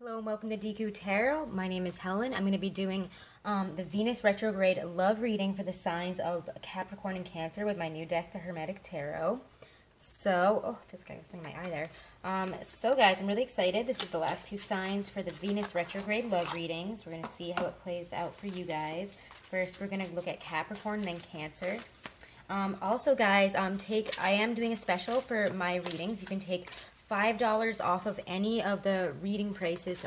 Hello and welcome to dekutarot. My name is Helen. I'm going to be doing the Venus retrograde love reading for the signs of Capricorn and Cancer with my new deck, the Hermetic Tarot. So, this guy was in my eye there. So guys, I'm really excited. This is the last two signs for the Venus retrograde love readings. We're going to see how it plays out for you guys. First, we're going to look at Capricorn, then Cancer. Also, guys, I am doing a special for my readings. You can take $5 off of any of the reading prices,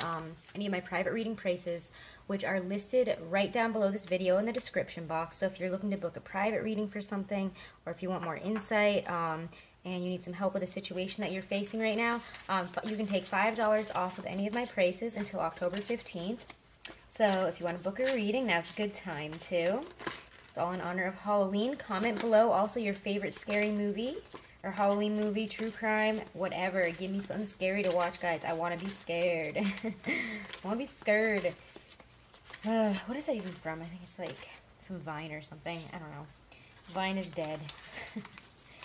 any of my private reading prices, which are listed right down below this video in the description box. So if you're looking to book a private reading for something, or if you want more insight, and you need some help with a situation that you're facing right now, you can take $5 off of any of my prices until October 15th. So if you want to book a reading, that's a good time too. It's all in honor of Halloween. Comment below also your favorite scary movie or Halloween movie, true crime, whatever. Give me something scary to watch, guys. I want to be scared. I want to be scared. What is that even from? I think it's like some Vine or something. I don't know. Vine is dead.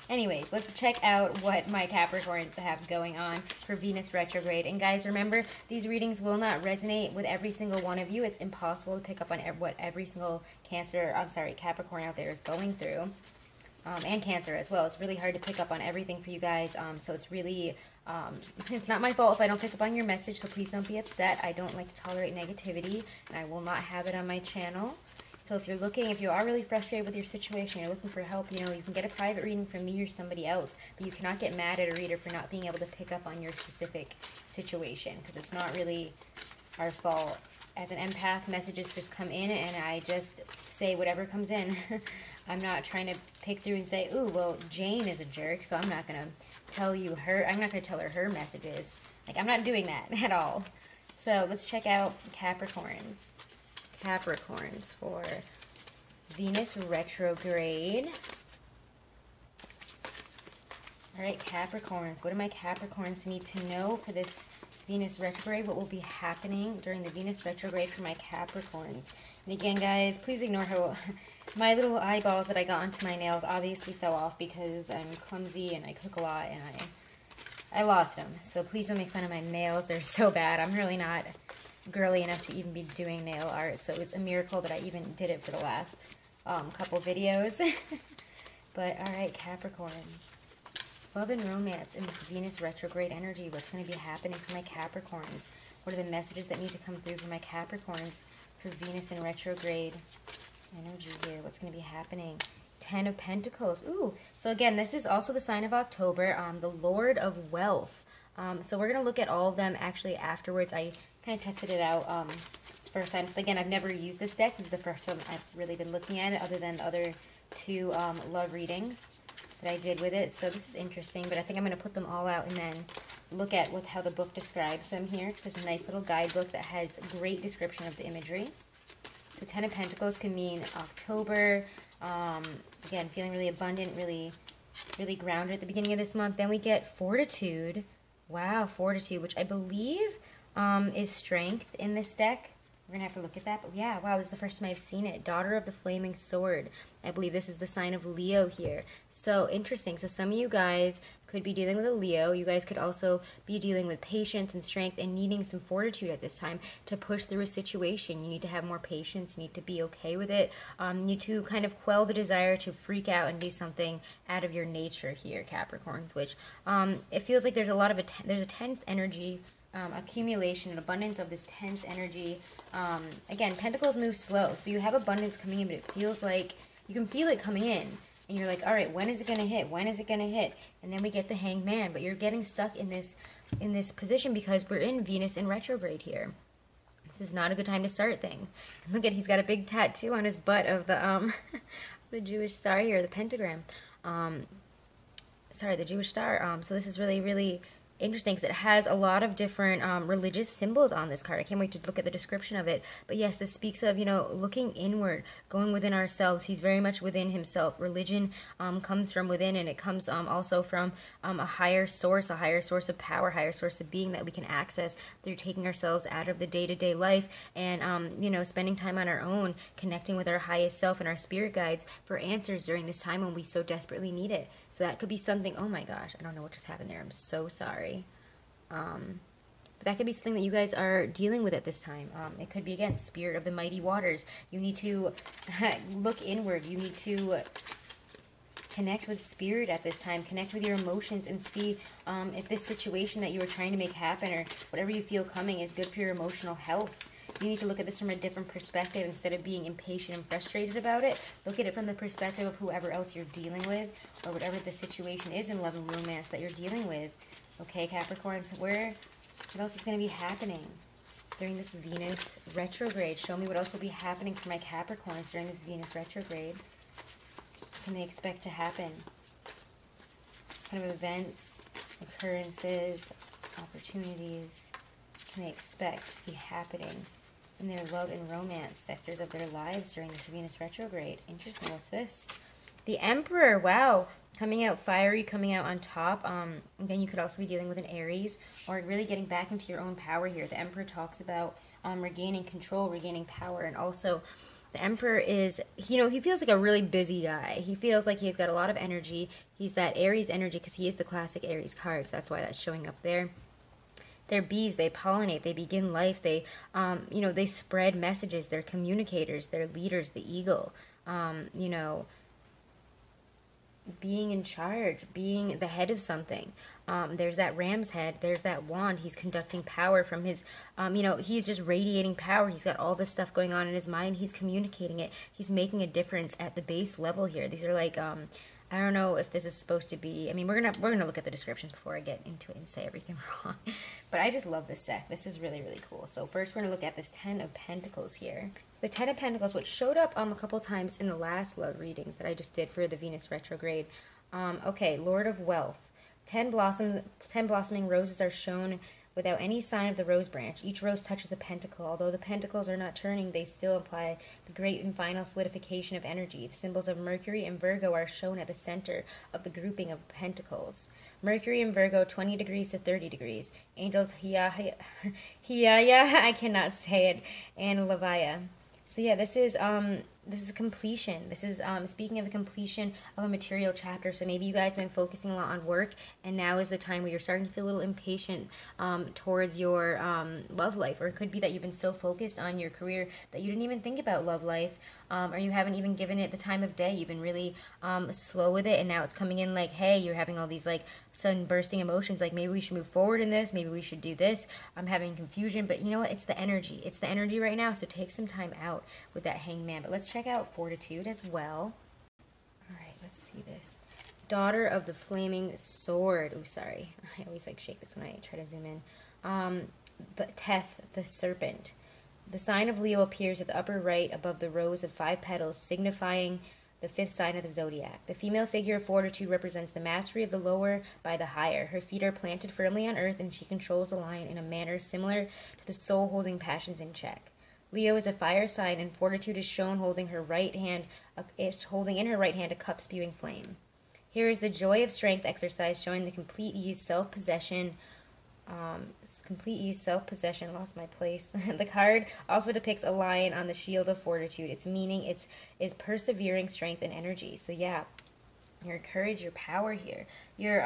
Anyways, let's check out what my Capricorns have going on for Venus retrograde. And guys, remember, these readings will not resonate with every single one of you. It's impossible to pick up on what every single Capricorn out there is going through. And Cancer as well. It's really hard to pick up on everything for you guys. So it's really, it's not my fault if I don't pick up on your message, so please don't be upset. I don't like to tolerate negativity, and I will not have it on my channel. So if you are really frustrated with your situation, you're looking for help, you can get a private reading from me or somebody else, but you cannot get mad at a reader for not being able to pick up on your specific situation, because it's not really our fault. As an empath, messages just come in, and I just say whatever comes in. I'm not trying to pick through and say, ooh, well, Jane is a jerk, so I'm not going to tell her messages. Like, I'm not doing that at all. So let's check out Capricorns. Capricorns for Venus retrograde. All right, Capricorns. What do my Capricorns need to know for this Venus retrograde? What will be happening during the Venus retrograde for my Capricorns? And again, guys, please ignore how my little eyeballs that I got onto my nails obviously fell off because I'm clumsy and I cook a lot and I lost them. So please don't make fun of my nails. They're so bad. I'm really not girly enough to even be doing nail art, so it's a miracle that I even did it for the last couple videos. But alright, Capricorns, love and romance in this Venus retrograde energy. What's going to be happening for my Capricorns? What are the messages that need to come through for my Capricorns for Venus in retrograde energy here? What's going to be happening? 10 of Pentacles. Ooh, so again, this is also the sign of October, the Lord of Wealth. So we're going to look at all of them actually afterwards. I kind of tested it out first time, because again, I've never used this deck. This is the first time I've really been looking at it, other than the other two love readings that I did with it. So this is interesting, but I think I'm going to put them all out and then look at how the book describes them here, because there's a nice little guidebook that has great description of the imagery. So 10 of Pentacles can mean October. Again, feeling really abundant, really grounded at the beginning of this month. Then we get Fortitude. Wow, Fortitude, which I believe is strength in this deck. We're going to have to look at that. But yeah, wow, this is the first time I've seen it. Daughter of the Flaming Sword. I believe this is the sign of Leo here. So interesting. So some of you guys could be dealing with a Leo. You guys could also be dealing with patience and strength and needing some fortitude at this time to push through a situation. You need to have more patience. You need to be okay with it. You need to kind of quell the desire to freak out and do something out of your nature here, Capricorns, which it feels like there's a lot of there's a tense energy, accumulation and abundance of this tense energy. Again, Pentacles move slow, so you have abundance coming in, but it feels like you can feel it coming in, and you're like, all right, when is it going to hit? When is it going to hit? And then we get the Hanged Man, but you're getting stuck in this position because we're in Venus in retrograde here. This is not a good time to start things. Look at, he's got a big tattoo on his butt of the the Jewish star here, the pentagram. Sorry, the Jewish star. So this is really interesting, because it has a lot of different religious symbols on this card. I can't wait to look at the description of it. But yes, this speaks of, looking inward, going within ourselves. He's very much within himself. Religion comes from within, and it comes also from a higher source of power, higher source of being that we can access through taking ourselves out of the day-to-day life and, spending time on our own, connecting with our highest self and our spirit guides for answers during this time when we so desperately need it. So that could be something. Oh my gosh, I don't know what just happened there. I'm so sorry. But that could be something that you guys are dealing with at this time. It could be, again, spirit of the mighty waters. You need to look inward. You need to connect with spirit at this time. Connect with your emotions and see if this situation that you are trying to make happen or whatever you feel coming is good for your emotional health. You need to look at this from a different perspective instead of being impatient and frustrated about it. Look at it from the perspective of whoever else you're dealing with or whatever the situation is in love and romance that you're dealing with. Okay, Capricorns, what else is going to be happening during this Venus retrograde? Show me what else will be happening for my Capricorns during this Venus retrograde. What can they expect to happen? What kind of events, occurrences, opportunities can they expect to be happening in their love and romance sectors of their lives during this Venus retrograde? Interesting. What's this? The Emperor. Wow. Coming out fiery, coming out on top. Again, you could also be dealing with an Aries or really getting back into your own power here. The Emperor talks about regaining control, regaining power, and also the Emperor is, you know, he feels like a really busy guy. He feels like he's got a lot of energy. He's that Aries energy because he is the classic Aries card, so that's why that's showing up there. They're bees, they pollinate, they begin life, they, you know, they spread messages, they're communicators, they're leaders, the eagle, you know, being in charge, being the head of something. There's that ram's head, there's that wand. He's conducting power from his, you know, he's just radiating power. He's got all this stuff going on in his mind. He's communicating it. He's making a difference at the base level here. These are like, I don't know if this is supposed to be, I mean, we're gonna look at the descriptions before I get into it and say everything wrong. But I just love this deck. This is really, really cool. So first we're gonna look at this Ten of Pentacles here. The Ten of Pentacles, which showed up a couple times in the last love readings that I just did for the Venus retrograde. Okay, Lord of Wealth. 10 blossoming roses are shown without any sign of the rose branch. Each rose touches a pentacle. Although the pentacles are not turning, they still imply the great and final solidification of energy. The symbols of Mercury and Virgo are shown at the center of the grouping of pentacles. Mercury and Virgo, 20 degrees to 30 degrees. Angels Hiaya, I cannot say it, and Levaya. So yeah, this is completion. This is speaking of the completion of a material chapter. So maybe you guys have been focusing a lot on work, and now is the time where you're starting to feel a little impatient towards your love life. Or it could be that you've been so focused on your career that you didn't even think about love life, or you haven't even given it the time of day. You've been really slow with it, and now it's coming in like, hey, you're having all these like sudden bursting emotions, like maybe we should move forward in this, maybe we should do this. I'm having confusion, but you know what? It's the energy. It's the energy right now, so take some time out with that Hangman. But let's check out Fortitude as well. All right, let's see this. Daughter of the Flaming Sword. Oh, sorry. I always like shake this when I try to zoom in. The Teth, the Serpent. The sign of Leo appears at the upper right above the rows of 5 petals, signifying the 5th sign of the zodiac. The female figure of Fortitude represents the mastery of the lower by the higher. Her feet are planted firmly on earth, and she controls the lion in a manner similar to the soul holding passions in check. Leo is a fire sign, and Fortitude is shown holding in her right hand a cup spewing flame. Here is the joy of strength exercise, showing the complete ease, self-possession. Lost my place. The card also depicts a lion on the shield of Fortitude. Its meaning is persevering strength and energy. So yeah, your courage, your power here. You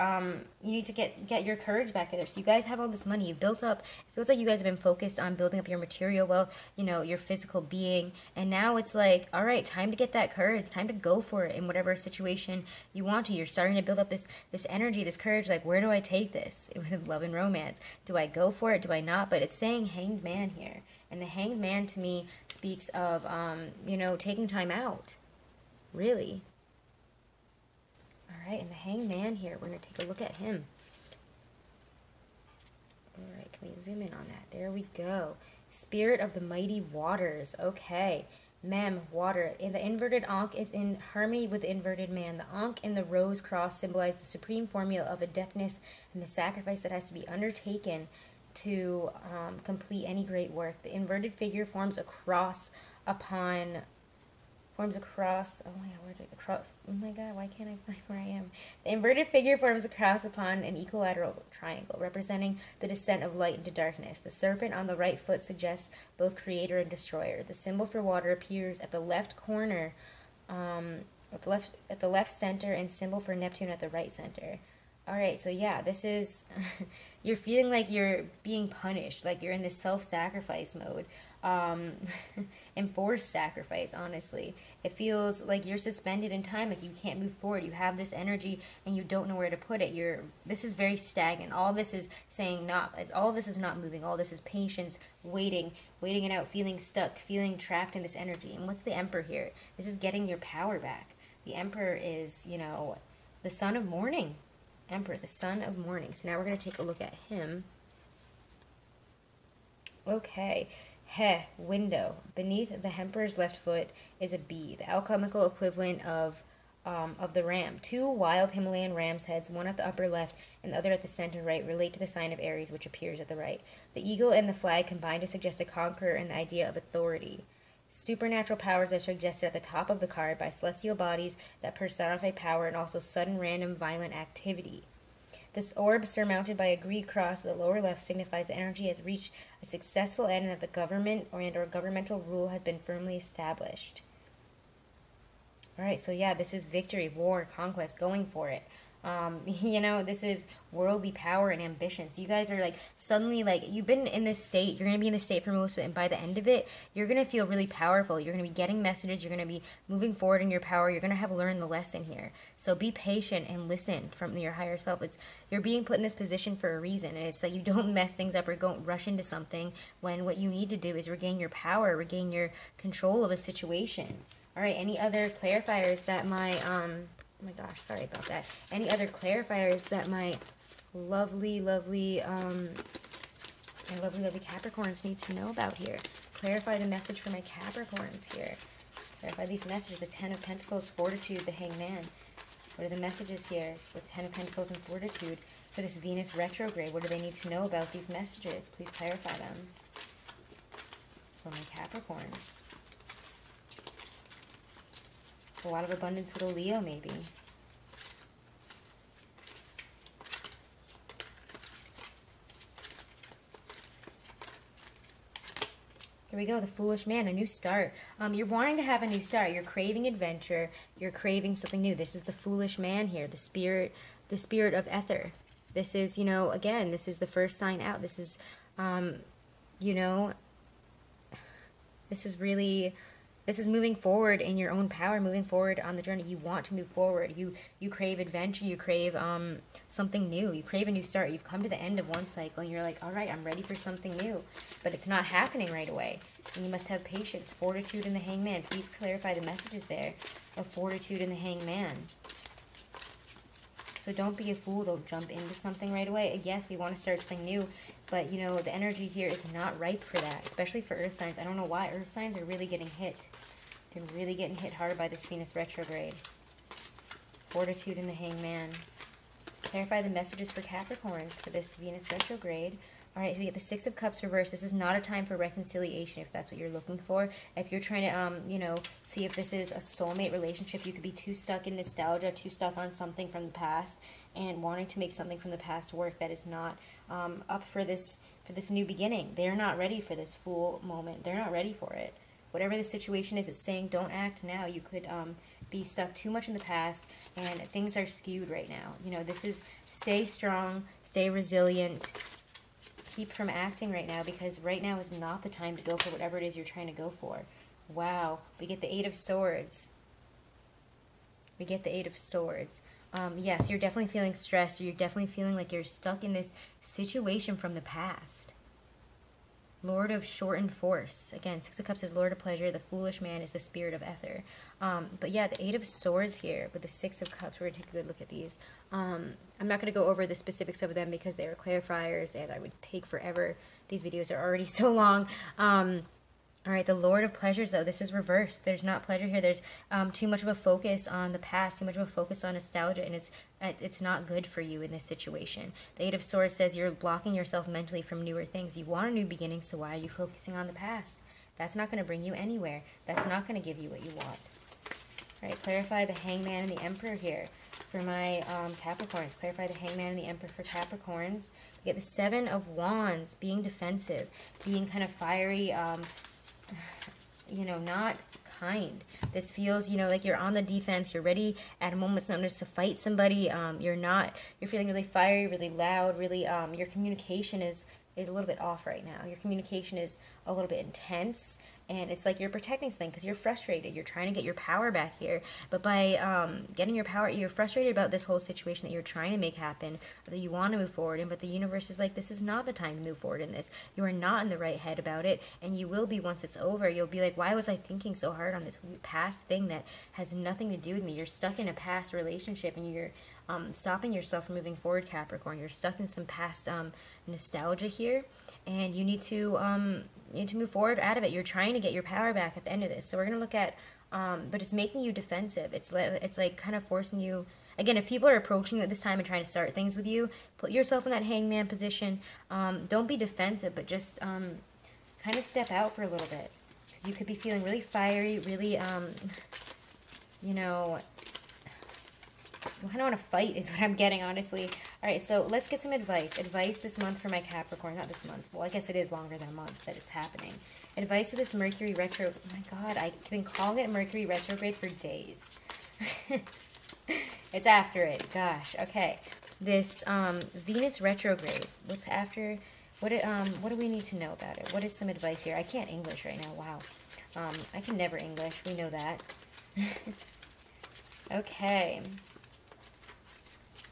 need to get your courage back there. So you guys have all this money you built up. It feels like you guys have been focused on building up your material wealth, you know, your physical being. And now it's like, all right, time to get that courage, time to go for it in whatever situation you want to. You're starting to build up this energy, this courage, like, where do I take this with love and romance? Do I go for it? Do I not? But it's saying Hanged Man here. And the Hanged Man to me speaks of, you know, taking time out. Really. All right, and the Hanged Man here, we're going to take a look at him. All right, can we zoom in on that? There we go. Spirit of the Mighty Waters. Okay. Mem, water. And the inverted Ankh is in harmony with the inverted man. The Ankh and the rose cross symbolize the supreme formula of adeptness and the sacrifice that has to be undertaken to complete any great work. The inverted figure forms a cross upon... oh my god, why can't I find where I am? The inverted figure forms a cross upon an equilateral triangle, representing the descent of light into darkness. The serpent on the right foot suggests both creator and destroyer. The symbol for water appears at the left corner, at the left center, and symbol for Neptune at the right center. All right, so yeah, this is, you're feeling like you're being punished, like you're in this self-sacrifice mode, um, enforced sacrifice, honestly. It feels like you're suspended in time, like you can't move forward. You have this energy and you don't know where to put it. This is very stagnant. All this is saying all this is not moving. All this is patience, waiting it out, feeling stuck, feeling trapped in this energy. And what's the Emperor here? This is getting your power back. The Emperor is, the son of morning. Emperor, the son of morning. So now we're going to take a look at him. Okay. Window. Beneath the Emperor's left foot is a bee, the alchemical equivalent of the ram. Two wild Himalayan ram's heads, one at the upper left and the other at the center right, relate to the sign of Aries, which appears at the right. The eagle and the flag combine to suggest a conqueror and the idea of authority. Supernatural powers are suggested at the top of the card by celestial bodies that personify power and also sudden, random, violent activity. This orb, surmounted by a Greek cross at the lower left, signifies the energy has reached a successful end and that the government or governmental rule has been firmly established. All right, so yeah, this is victory, war, conquest, going for it. This is worldly power and ambition. So you guys are like suddenly like you've been in this state. You're going to be in this state for most of it. And by the end of it, you're going to feel really powerful. You're going to be getting messages. You're going to be moving forward in your power. You're going to have learned the lesson here. So be patient and listen from your higher self. You're being put in this position for a reason. And it's like you don't mess things up or don't rush into something when what you need to do is regain your power, regain your control of a situation. All right, any other clarifiers that my, oh my gosh, sorry about that. Any other clarifiers that my lovely Capricorns need to know about here? Clarify the message for my Capricorns here. Clarify these messages. The Ten of Pentacles, Fortitude, the Hangman. What are the messages here with Ten of Pentacles and Fortitude for this Venus retrograde? What do they need to know about these messages? Please clarify them for my Capricorns. A lot of abundance with a Leo, maybe. Here we go, the Foolish Man, a new start. You're wanting to have a new start. You're craving adventure. You're craving something new. This is the Foolish Man here, the spirit of ether. This is, again, this is the first sign out. This is, this is moving forward in your own power, moving forward on the journey. You want to move forward. You crave adventure. You crave something new. You crave a new start. You've come to the end of one cycle and you're like, all right, I'm ready for something new. But it's not happening right away. And you must have patience. Fortitude and the Hangman. Please clarify the messages there of Fortitude and the Hangman. So don't be a fool. Don't jump into something right away. Yes, we want to start something new. But, the energy here is not ripe for that, especially for Earth signs. I don't know why. Earth signs are really getting hit. They're really getting hit hard by this Venus retrograde. Fortitude and the Hangman. Clarify the messages for Capricorns for this Venus retrograde. All right, so we get the Six of Cups reversed. This is not a time for reconciliation if that's what you're looking for. If you're trying to, see if this is a soulmate relationship, you could be too stuck in nostalgia, too stuck on something from the past and wanting to make something from the past work that is not up for this new beginning. They're not ready for this full moment. They're not ready for it. Whatever the situation is, it's saying don't act now. You could be stuck too much in the past and things are skewed right now. This is stay strong, stay resilient. Keep from acting right now because right now is not the time to go for whatever it is you're trying to go for. Wow. We get the Eight of Swords. We get the Eight of Swords. Yes, you're definitely feeling stressed. Or you're definitely feeling like you're stuck in this situation from the past. Lord of Shortened Force. Again, Six of Cups is Lord of Pleasure. The Foolish Man is the Spirit of Ether. But yeah, the Eight of Swords here with the Six of Cups. We're going to take a good look at these. I'm not going to go over the specifics of them because they are clarifiers and I would take forever. These videos are already so long. All right, the Lord of Pleasures, though, this is reversed. There's not pleasure here. There's too much of a focus on the past, too much of a focus on nostalgia, and it's not good for you in this situation. The Eight of Swords says you're blocking yourself mentally from newer things. You want a new beginning, so why are you focusing on the past? That's not going to bring you anywhere. That's not going to give you what you want. All right, clarify the Hangman and the Emperor here for my Capricorns. Clarify the Hangman and the Emperor for Capricorns. We get the Seven of Wands, being defensive, being kind of fiery, not kind. This feels, you know, like you're on the defense. You're ready at a moment's notice to fight somebody. You're feeling really fiery, really loud, really, your communication is a little bit off right now. Your communication is a little bit intense. And it's like you're protecting something because you're frustrated. You're trying to get your power back here. But by getting your power, you're frustrated about this whole situation that you're trying to make happen, or that you want to move forward in. But the universe is like, this is not the time to move forward in this. You are not in the right head about it. And you will be once it's over. You'll be like, why was I thinking so hard on this past thing that has nothing to do with me? You're stuck in a past relationship and you're stopping yourself from moving forward, Capricorn. You're stuck in some past nostalgia here. And you need to move forward out of it. You're trying to get your power back at the end of this. So we're going to look at, but it's making you defensive. It's like kind of forcing you, again, if people are approaching you at this time and trying to start things with you, put yourself in that hangman position. Don't be defensive, but just kind of step out for a little bit. Because you could be feeling really fiery, really, you know, I don't want to fight is what I'm getting, honestly. All right, so let's get some advice. Advice this month for my Capricorn. Not this month. Well, I guess it is longer than a month that it's happening. Advice for this Mercury retro. Oh my God, I've been calling it Mercury retrograde for days. It's after it. Gosh, okay. This Venus retrograde. What's after? What do we need to know about it? What is some advice here? I can't English right now. Wow. I can never English. We know that. Okay.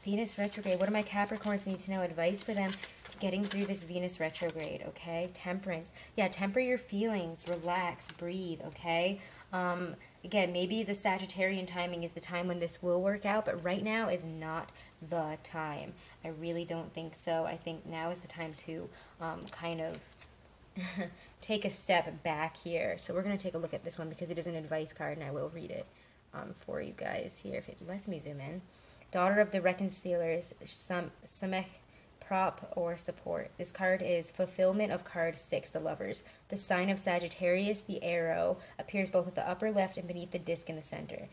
Venus retrograde. What do my Capricorns need to know? Advice for them getting through this Venus retrograde, okay? Temperance. Yeah, temper your feelings. Relax. Breathe, okay? Again, maybe the Sagittarian timing is the time when this will work out, but right now is not the time. I really don't think so. I think now is the time to kind of take a step back here. So we're going to take a look at this one because it is an advice card, and I will read it for you guys here. If it lets me zoom in. Daughter of the Reconcilers, Samech, Prop, or Support. This card is fulfillment of card 6, the Lovers. The sign of Sagittarius, the arrow, appears both at the upper left and beneath the disc in the center.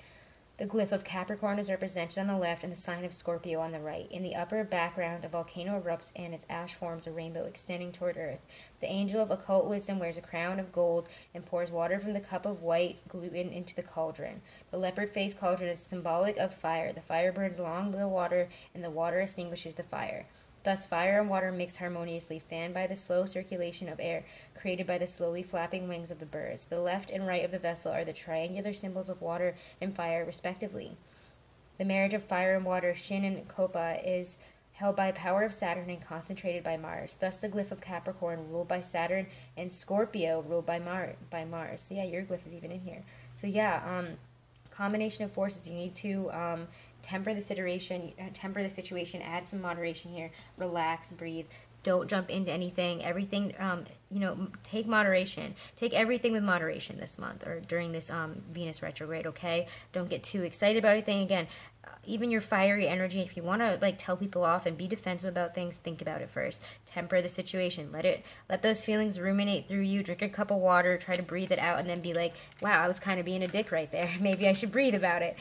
The glyph of Capricorn is represented on the left and the sign of Scorpio on the right. In the upper background, a volcano erupts and its ash forms a rainbow extending toward Earth. The angel of occultism wears a crown of gold and pours water from the cup of white gluten into the cauldron. The leopard-faced cauldron is symbolic of fire. The fire burns along the water, and the water extinguishes the fire. Thus, fire and water mix harmoniously, fanned by the slow circulation of air created by the slowly flapping wings of the birds. The left and right of the vessel are the triangular symbols of water and fire, respectively. The marriage of fire and water, Shin and Copa, is held by power of Saturn and concentrated by Mars. Thus, the glyph of Capricorn, ruled by Saturn, and Scorpio, ruled by Mars. So, yeah, your glyph is even in here. So, yeah, combination of forces. You need to temper the situation, add some moderation here, relax, breathe. Don't jump into anything. Everything, you know, take moderation. Take everything with moderation this month or during this Venus retrograde, okay? Don't get too excited about anything. Again, even your fiery energy, if you want to like tell people off and be defensive about things, think about it first. Temper the situation. Let those feelings ruminate through you. Drink a cup of water, try to breathe it out, and then be like, wow, I was kind of being a dick right there. Maybe I should breathe about it.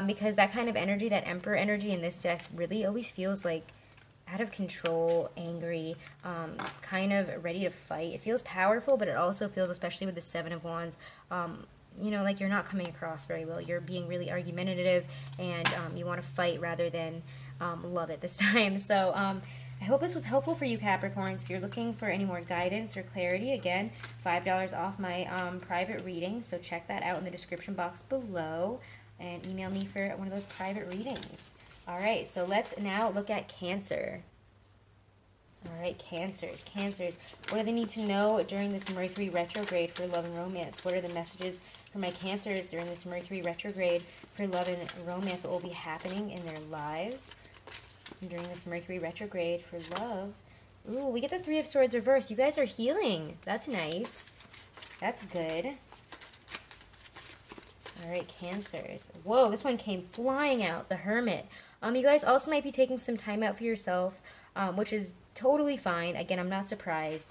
Because that kind of energy, that Emperor energy in this deck really always feels like out of control, angry, kind of ready to fight. It feels powerful, but it also feels, especially with the Seven of Wands, you know, like you're not coming across very well. You're being really argumentative, and you want to fight rather than love it this time. So I hope this was helpful for you, Capricorns. If you're looking for any more guidance or clarity, again, $5 off my private reading. So check that out in the description box below, and email me for one of those private readings. All right, so let's now look at Cancer. All right, Cancers. What do they need to know during this Mercury retrograde for love and romance? What are the messages for my Cancers during this Mercury retrograde for love and romance? What will be happening in their lives during this Mercury retrograde for love? Ooh, we get the Three of Swords reversed. You guys are healing. That's nice. That's good. All right, Cancers. Whoa, this one came flying out. The Hermit. You guys also might be taking some time out for yourself, which is totally fine. Again, I'm not surprised.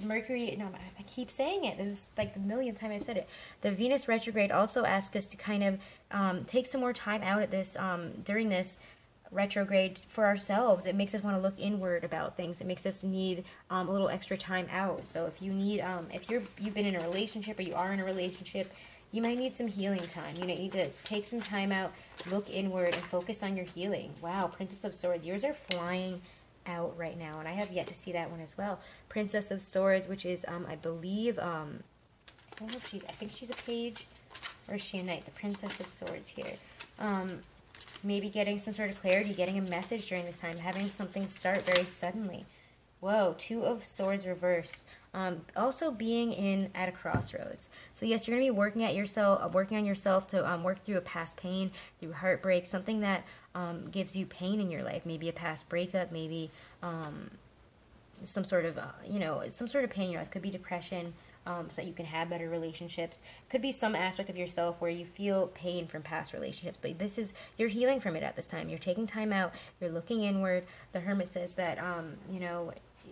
Mercury, no, I keep saying it. This is like the millionth time I've said it. The Venus retrograde also asks us to kind of take some more time out at this during this retrograde for ourselves. It makes us want to look inward about things. It makes us need a little extra time out. So if you need, if you've been in a relationship or you are in a relationship, you might need some healing time. You need to take some time out, look inward, and focus on your healing. Wow, Princess of Swords. Yours are flying out right now, and I have yet to see that one as well. Princess of Swords, which is, I believe, I don't know if I think she's a page, or is she a knight? The Princess of Swords here. Maybe getting some sort of clarity, getting a message during this time, having something start very suddenly. Whoa, Two of Swords reversed. Also being at a crossroads. So yes, you're going to be working on yourself to work through a past pain, through heartbreak, something that gives you pain in your life. Maybe a past breakup, maybe some sort of, some sort of pain in your life. Could be depression, so that you can have better relationships. Could be some aspect of yourself where you feel pain from past relationships, but you're healing from it at this time. You're taking time out, you're looking inward. The Hermit says that,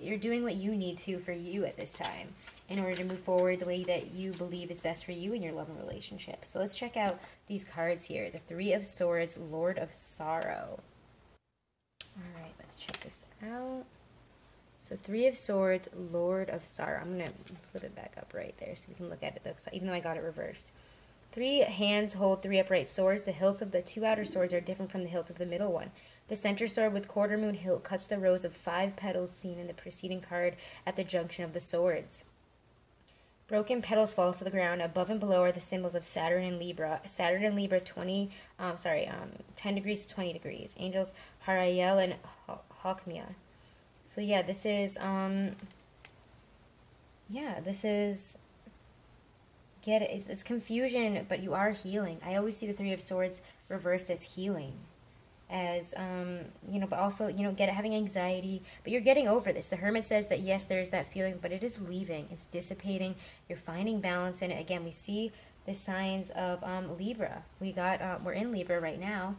you're doing what you need to for you at this time in order to move forward the way that you believe is best for you in your love and relationship. So let's check out these cards here. The Three of Swords, Lord of Sorrow. All right, let's check this out. So Three of Swords, Lord of Sorrow. I'm going to flip it back up right there so we can look at it, though, even though I got it reversed. 3 hands hold 3 upright swords. The hilts of the 2 outer swords are different from the hilt of the middle one. The center sword with quarter moon hilt cuts the rows of 5 petals seen in the preceding card at the junction of the swords. Broken petals fall to the ground. Above and below are the symbols of Saturn and Libra. Saturn and Libra 10 degrees to 20 degrees. Angels Harael and Hokmia. So yeah, this is it's confusion, but you are healing. I always see the Three of Swords reversed as healing, as but also having anxiety, but you're getting over this. The Hermit says that yes, there's that feeling, but it is leaving, it's dissipating. You're finding balance in it. Again, we see the signs of Libra. We're in Libra right now.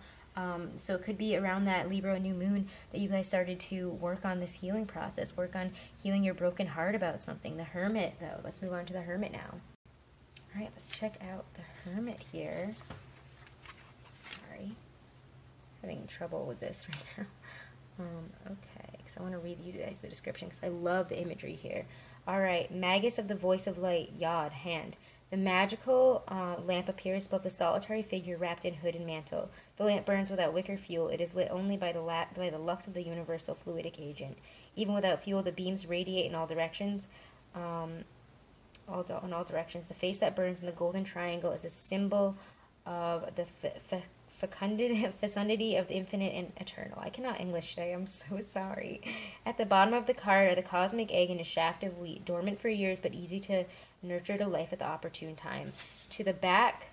So it could be around that Libra new moon that you guys started to work on this healing process, work on healing your broken heart about something. The Hermit, though, let's move on to the Hermit now. All right, let's check out the Hermit here. Sorry, having trouble with this right now. Okay, because I want to read you guys the description because I love the imagery here. All right, Magus of the Voice of Light, Yod, hand. The magical lamp appears above the solitary figure wrapped in hood and mantle. The lamp burns without wick or fuel. It is lit only by the lux of the universal fluidic agent. Even without fuel, the beams radiate in all directions. In all directions. The face that burns in the golden triangle is a symbol of the fecundity of the infinite and eternal. I cannot English today, I'm so sorry. At the bottom of the card are the cosmic egg and a shaft of wheat, dormant for years but easy to nurture to life at the opportune time. To the back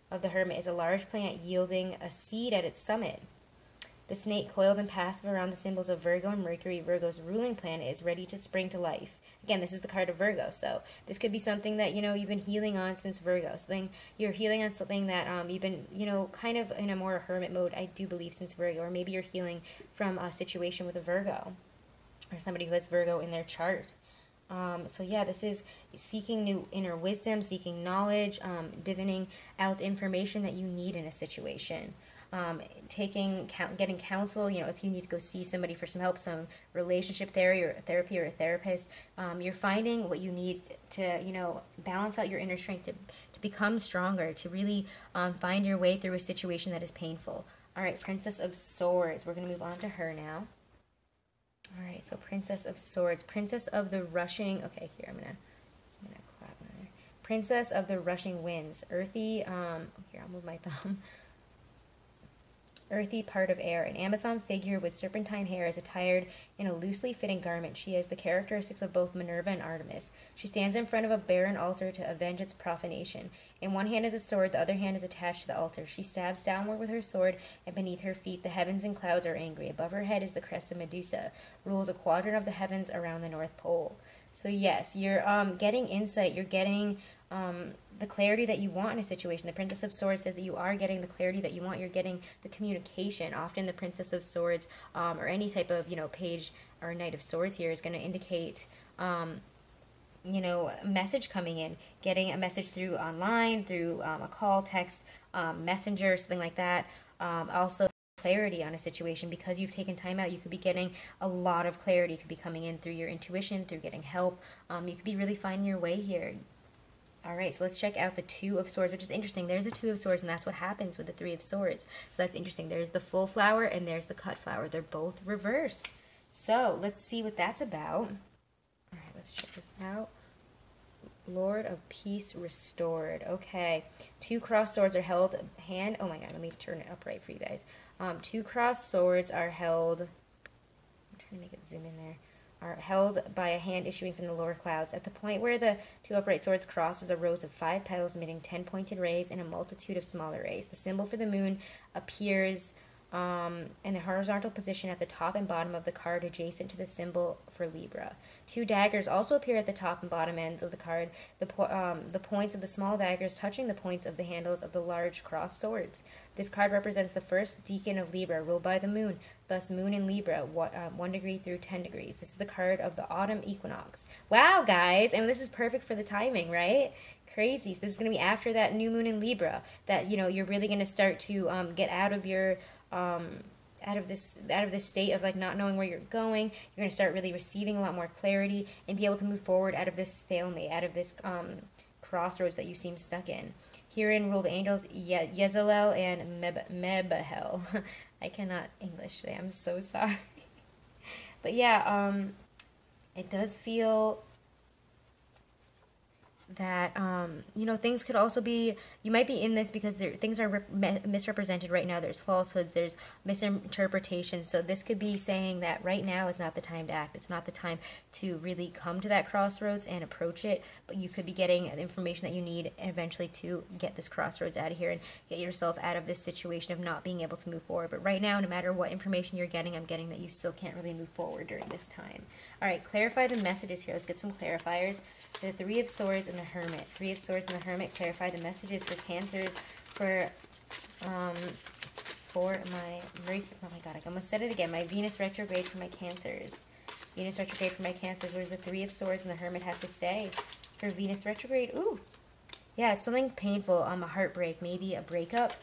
of the Hermit is a large plant yielding a seed at its summit. The snake, coiled and passive around the symbols of Virgo and Mercury, Virgo's ruling planet, is ready to spring to life. Again, this is the card of Virgo, so this could be something that, you've been healing on since Virgo. You're healing on something that you've been, kind of in a more hermit mode, I do believe, since Virgo. Or maybe you're healing from a situation with a Virgo or somebody who has Virgo in their chart. So yeah, this is seeking new inner wisdom, seeking knowledge, divining out the information that you need in a situation. Getting counsel, if you need to go see somebody for some help, some relationship therapy or a therapist, you're finding what you need to, balance out your inner strength, to become stronger, to really find your way through a situation that is painful. All right, Princess of Swords. We're going to move on to her now. All right, so Princess of Swords. Princess of the Rushing... Okay, here, I'm gonna clap on her. Princess of the Rushing Winds. Earthy... here, I'll move my thumb. Earthy part of air. An Amazon figure with serpentine hair is attired in a loosely fitting garment. She has the characteristics of both Minerva and Artemis. She stands in front of a barren altar to avenge its profanation. In one hand is a sword, the other hand is attached to the altar. She stabs downward with her sword, and beneath her feet the heavens and clouds are angry. Above her head is the crest of Medusa, rules a quadrant of the heavens around the North Pole. So yes, you're getting insight, you're getting the clarity that you want in a situation. The Princess of Swords says that you are getting the clarity that you want. You're getting the communication. Often the Princess of Swords or any type of, page or Knight of Swords here is going to indicate, a message coming in. Getting a message through online, through a call, text, messenger, something like that. Also clarity on a situation. Because you've taken time out, you could be getting a lot of clarity. It could be coming in through your intuition, through getting help. You could be really finding your way here. All right, so let's check out the Two of Swords, which is interesting. There's the Two of Swords, and that's what happens with the Three of Swords. So that's interesting. There's the full flower, and there's the cut flower. They're both reversed. So let's see what that's about. All right, let's check this out. Lord of Peace restored. Okay. Two crossed swords are held hand. Oh my god, let me turn it upright for you guys. Two crossed swords are held. I'm trying to make it zoom in there. Are held by a hand issuing from the lower clouds. At the point where the two upright swords cross is a rose of 5 petals emitting 10 pointed rays and a multitude of smaller rays. The symbol for the moon appears in the horizontal position at the top and bottom of the card adjacent to the symbol for Libra. Two daggers also appear at the top and bottom ends of the card, the points of the small daggers touching the points of the handles of the large crossed swords. This card represents the first decan of Libra, ruled by the moon, thus moon in Libra, 1 degree through 10 degrees. This is the card of the autumn equinox. Wow, guys, and this is perfect for the timing, right? Crazy. So this is going to be after that new moon in Libra, that, you know, you're really going to start to get out of your out of this state of like not knowing where you're going. You're going to start really receiving a lot more clarity and be able to move forward out of this stalemate, out of this crossroads that you seem stuck in. Herein rule the angels Yezalel and Mebahel. I cannot English today. I'm so sorry. But yeah, it does feel that, you know, things could also be, you might be in this because things are misrepresented right now. There's falsehoods, there's misinterpretation. So this could be saying that right now is not the time to act. It's not the time to really come to that crossroads and approach it. But you could be getting the information that you need eventually to get this crossroads out of here and get yourself out of this situation of not being able to move forward. But right now, no matter what information you're getting, I'm getting that you still can't really move forward during this time. All right, clarify the messages here. Let's get some clarifiers. The Three of Swords and the Hermit. Three of Swords and the Hermit clarify the messages for Cancers, for my, oh my god, I almost said it again, my Venus retrograde for my Cancers. Venus retrograde for my Cancers. What does the Three of Swords and the Hermit have to say for Venus retrograde? Ooh, yeah, it's something painful, a heartbreak, maybe a breakup.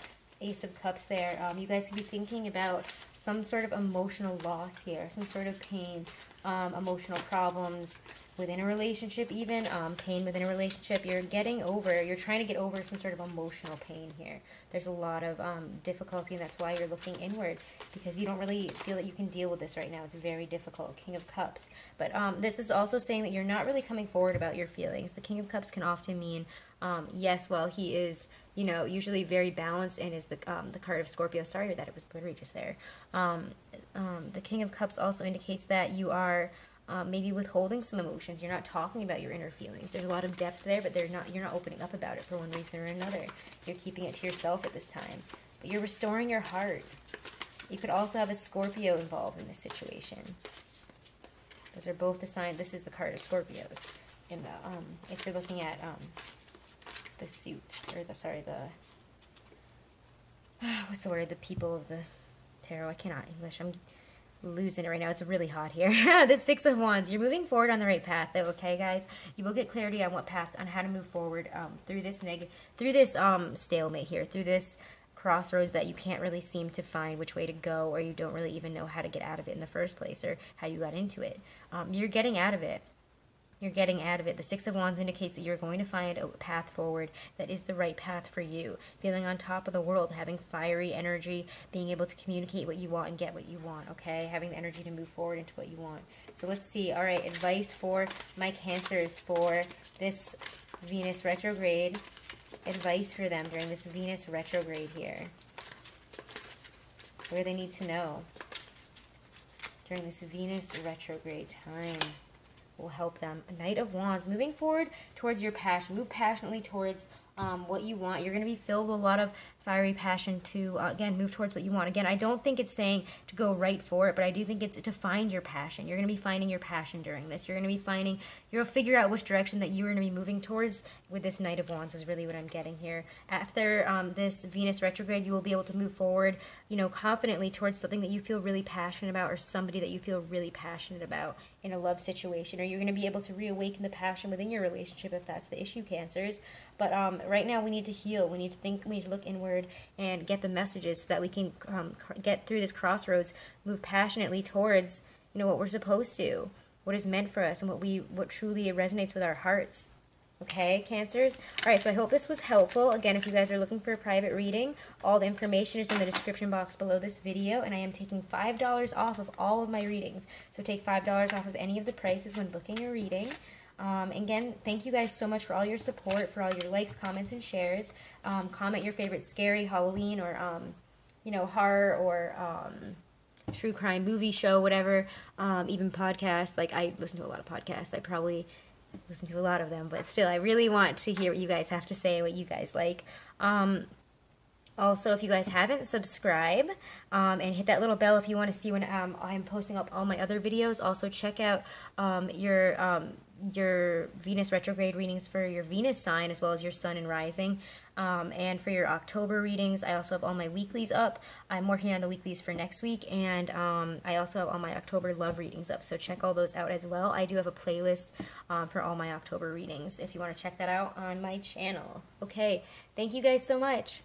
Ace of Cups there. You guys could be thinking about some sort of emotional loss here, some sort of pain, emotional problems within a relationship even, pain within a relationship. You're trying to get over some sort of emotional pain here. There's a lot of difficulty, and that's why you're looking inward, because you don't really feel that you can deal with this right now. It's very difficult. King of Cups. But this is also saying that you're not really coming forward about your feelings. The King of Cups can often mean, yes, well, he is, you know, usually very balanced and is the card of Scorpio. Sorry that it was blurry just there. The King of Cups also indicates that you are maybe withholding some emotions. You're not talking about your inner feelings. There's a lot of depth there, but you're not opening up about it for one reason or another. You're keeping it to yourself at this time. But you're restoring your heart. You could also have a Scorpio involved in this situation. Those are both the signs. This is the card of Scorpios. In the if you're looking at the suits, or what's the word? The people of the tarot. I cannot English. I'm losing it right now. It's really hot here. The Six of Wands. You're moving forward on the right path, though. Okay, guys. You will get clarity on how to move forward through this stalemate here, through this crossroads that you can't really seem to find which way to go, or you don't really even know how to get out of it in the first place, or how you got into it. You're getting out of it. You're getting out of it. The Six of Wands indicates that you're going to find a path forward that is the right path for you. Feeling on top of the world, having fiery energy, being able to communicate what you want and get what you want, okay? Having the energy to move forward into what you want. So let's see. All right, advice for my Cancers for this Venus retrograde. Advice for them during this Venus retrograde here. What do they need to know during this Venus retrograde time? Will help them. A Knight of Wands. Moving forward towards your passion. Move passionately towards what you want. You're going to be filled with a lot of fiery passion to, again, move towards what you want. Again, I don't think it's saying to go right for it, but I do think it's to find your passion. You're going to be finding your passion during this. You're going to be you'll figure out which direction that you're going to be moving towards with this Knight of Wands is really what I'm getting here. After this Venus retrograde, you will be able to move forward, you know, confidently towards something that you feel really passionate about, or somebody that you feel really passionate about in a love situation, or you're going to be able to reawaken the passion within your relationship if that's the issue, Cancers. But right now we need to heal. We need to think. We need to look inward and get the messages so that we can get through this crossroads, move passionately towards, you know, what we're supposed to, what is meant for us, and what truly resonates with our hearts. Okay, Cancers? All right, so I hope this was helpful. Again, if you guys are looking for a private reading, all the information is in the description box below this video, and I am taking $5 off of all of my readings. So take $5 off of any of the prices when booking a reading. Again, thank you guys so much for all your support, for all your likes, comments, and shares. Comment your favorite scary, Halloween, or, you know, horror, or true crime movie show, whatever, even podcasts. Like, I listen to a lot of podcasts. I probably listen to a lot of them, but still, I really want to hear what you guys have to say, what you guys like. Also, if you guys haven't, subscribe and hit that little bell if you want to see when I'm posting up all my other videos. Also, check out your Venus retrograde readings for your Venus sign, as well as your sun and rising. And for your October readings, I also have all my weeklies up. I'm working on the weeklies for next week, and I also have all my October love readings up, so check all those out as well. I do have a playlist for all my October readings if you want to check that out on my channel. Okay, thank you guys so much.